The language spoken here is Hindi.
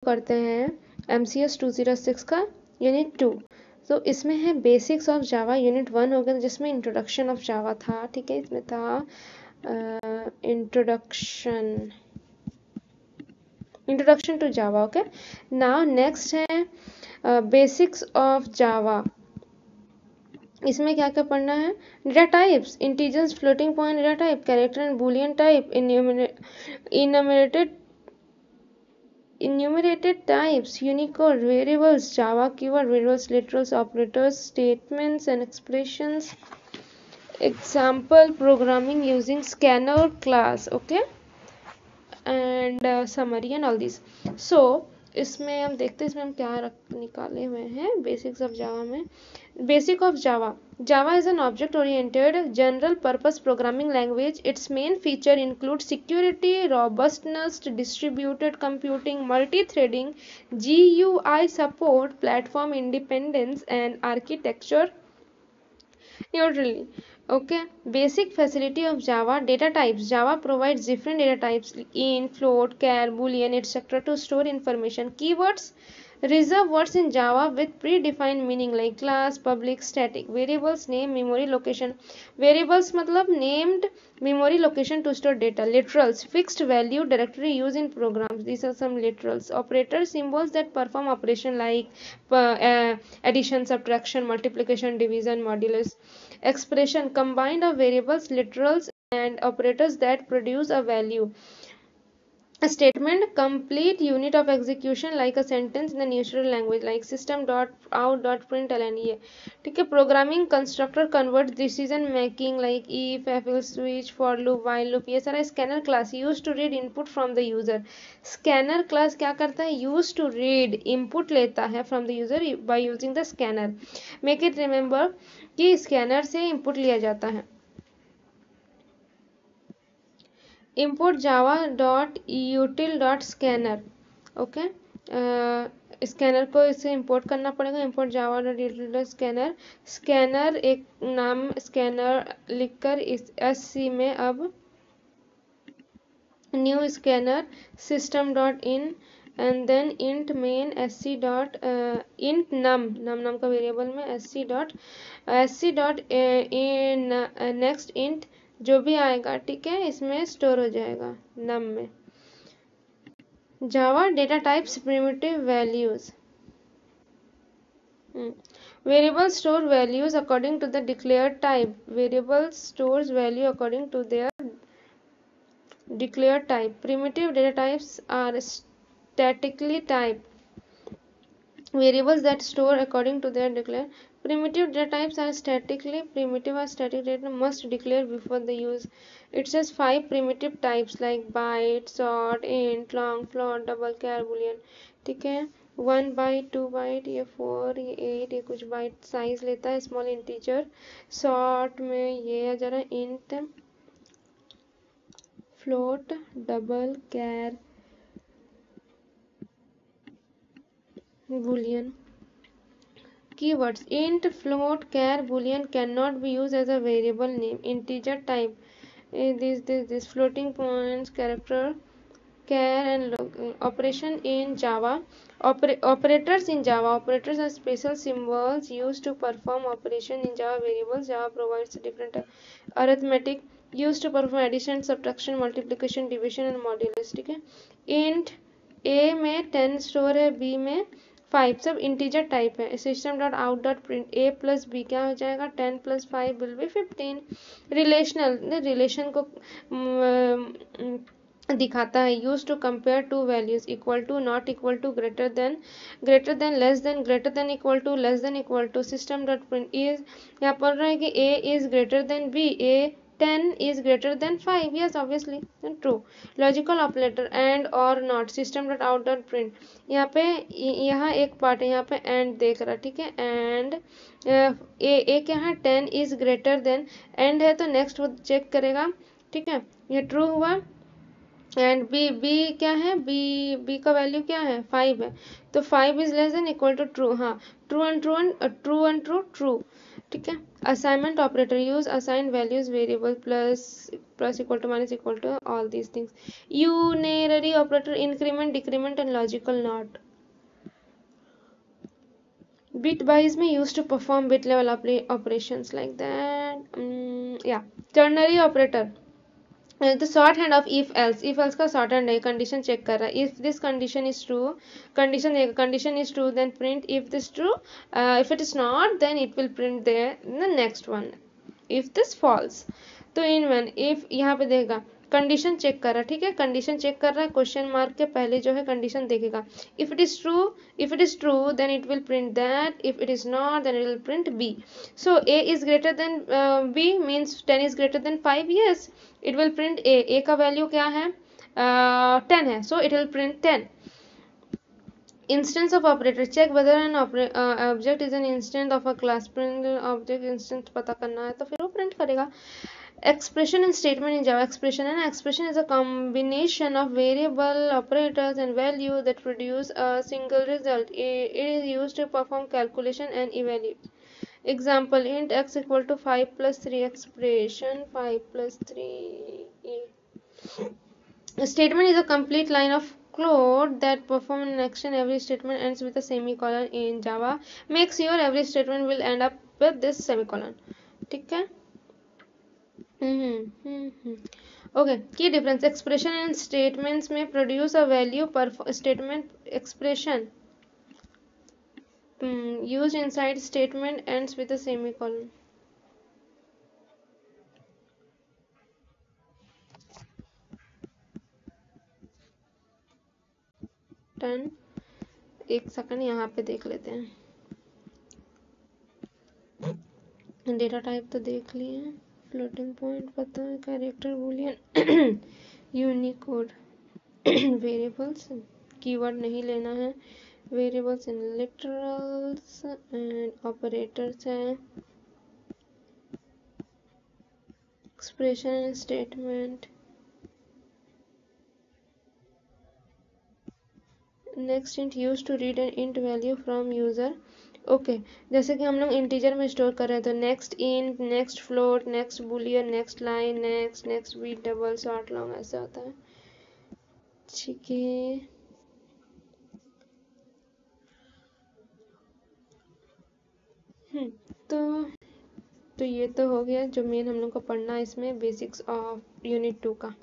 करते हैं MCS 206 का यूनिट 2। तो इसमें है बेसिक्स ऑफ जावा, यूनिट 1 हो गया जिसमें इंट्रोडक्शन ऑफ जावा था, ठीक है। इसमें था introduction to Java, okay. Now next है बेसिक्स ऑफ जावा। इसमें क्या क्या पढ़ना है? Data types, integers, floating point data type, character and boolean type, enumerated types, Unicode, variables, Java keyword, variables, literals, operators, statements and expressions, example programming using scanner class, okay, and summary and all these. So इसमें हम देखते हैं इसमें हम क्या निकाले हुए हैं बेसिक्स ऑफ जावा में। Basic of Java, Java is an object-oriented general-purpose programming language. Its main feature include security, robustness, distributed computing, multi-threading, GUI support, platform independence, and architecture neutrality. Okay, basic facility of Java. Data types. Java provides different data types: int, float, char, boolean, etc. to store information. Keywords. Reserve words in Java with predefined meaning like class, public, static. Variables, name, memory, location. Variables मतलब named memory location to store data. Literals, fixed value directory used in programs. These are some literals. Operators, symbols that perform operation like addition, subtraction, multiplication, division, modulus. Expression, combined of variables, literals and operators that produce a value. A statement, complete unit of execution like a sentence in the natural language like system.out.println, ये ठीक है। Programming constructor convert decision making like if, else, switch, for loop, while loop, ये सारा। Scanner class use to read input from the user. Scanner class क्या करता है? यूज टू रीड इनपुट लेता है from the user by using the scanner. Make it remember कि स्कैनर से इनपुट लिया जाता है। import java.util.scanner, okay. स्कैनर को इसे इंपोर्ट करना पड़ेगा। import java.util.scanner। स्कैनर एक नाम स्कैनर लिखकर इस SC में अब new scanner system dot in and then int main sc dot int num का वेरिएबल में sc डॉट नेक्स्ट int जो भी आएगा, ठीक है, इसमें स्टोर हो जाएगा नम में। Java data types, primitive values. Variable store values according to the declared type. Variable stores value according to their declared type. Primitive data types are statically typed. Variables that store according to their declared. Primitive data types are statically primitive or static data must declare before the use. It says 5 primitive types like byte, short, int, long, float, double, char, boolean, ठीक है। 1 byte, 2 byte, ये 4, ये 8, ये कुछ बाइट साइज लेता है। Small integer. शॉर्ट में ये आ जा रहा है int, float, double, char, boolean. Keywords: int, float, char, boolean cannot be used as a variable name. Integer type, this floating points, character, char and operation in Java. Operators in Java. Operators are special symbols used to perform operation in Java variables. Java provides different arithmetic used to perform addition, subtraction, multiplication, division and modulus, ठीक है। int a में 10 स्टोर है, b में 5, सब इंटीजर टाइप है। System dot out dot print a plus B क्या हो जाएगा? 10 plus 5 will be 15। Relational, relation को दिखाता है। Use to compare two values, equal to, not equal to, greater than, less than, greater than, equal to, less than, equal to. System dot print is, यहाँ पढ़ रहा है कि a is greater than b, a 10 is greater than 5, yes obviously then true. Logical operator and or not, system dot out dot print, यहाँ पे यहाँ एक पार्ट है, यहाँ पे एंड देख रहा, ठीक है। एंड ए क्या है? 10 इज ग्रेटर देन, एंड है तो नेक्स्ट वो चेक करेगा, ठीक है। ये ट्रू हुआ। एंड बी क्या है? बी का वैल्यू क्या है? 5 है, तो 5 is less than equal to true. हाँ, true and true and true and true true. ठीक है। Assignment operator use assign values variable plus equal to minus equal to all these things. Unary operator increment decrement and logical not. bitwise में used to perform bit level operations like that. Yeah, ternary operator, the short hand of if else का short hand है, condition check कर रहा है, if this condition is true, condition is true then print if this true, if it is not then it will print there the next one, if this false। तो इन वन if यहाँ पे देगा कंडीशन चेक कर रहा है, ठीक है, कंडीशन चेक कर रहा है, क्वेश्चन मार्क के पहले जो है कंडीशन देखेगा, if it is true then it will print that, if it is not then it will print B. So a is greater than b means 10 is greater than 5, yes it will print a का वैल्यू क्या है 10 है, so it will print 10। Instance of operator, check whether an object is an instant of a class, print object instant पता करना है तो फिर वो प्रिंट करेगा। Expression and statement in Java, expression and expression is a combination of variable operators and value that produce a single result. It is used to perform calculation and evaluate. Example, int x equal to 5 plus 3, expression 5 plus 3. A statement is a complete line of code that perform an action. Every statement ends with a semicolon. In Java, make sure every statement will end up with this semicolon. ठीक है। ओके, की डिफरेंस, एक्सप्रेशन एंड स्टेटमेंट्स में प्रोड्यूस अ वैल्यू पर statement expression used inside statement ends with a semicolon. Turn एक सेकंड यहाँ पे देख लेते हैं, डेटा टाइप तो देख लिए, फ्लोटिंग पॉइंट पता है, character boolean Unicode, variables keyword नहीं लेना है, variables in literals and operators हैं, expression and statement. Next int use to read an int value from user. Okay, जैसे कि हम लोग इंटीजर में स्टोर कर रहे हैं तो next int, next float, next boolean, next line, next byte, double, short, long, ऐसा होता है, ठीक है। तो ये तो हो गया जो मेन हम लोग को पढ़ना है इसमें, बेसिक्स ऑफ यूनिट 2 का।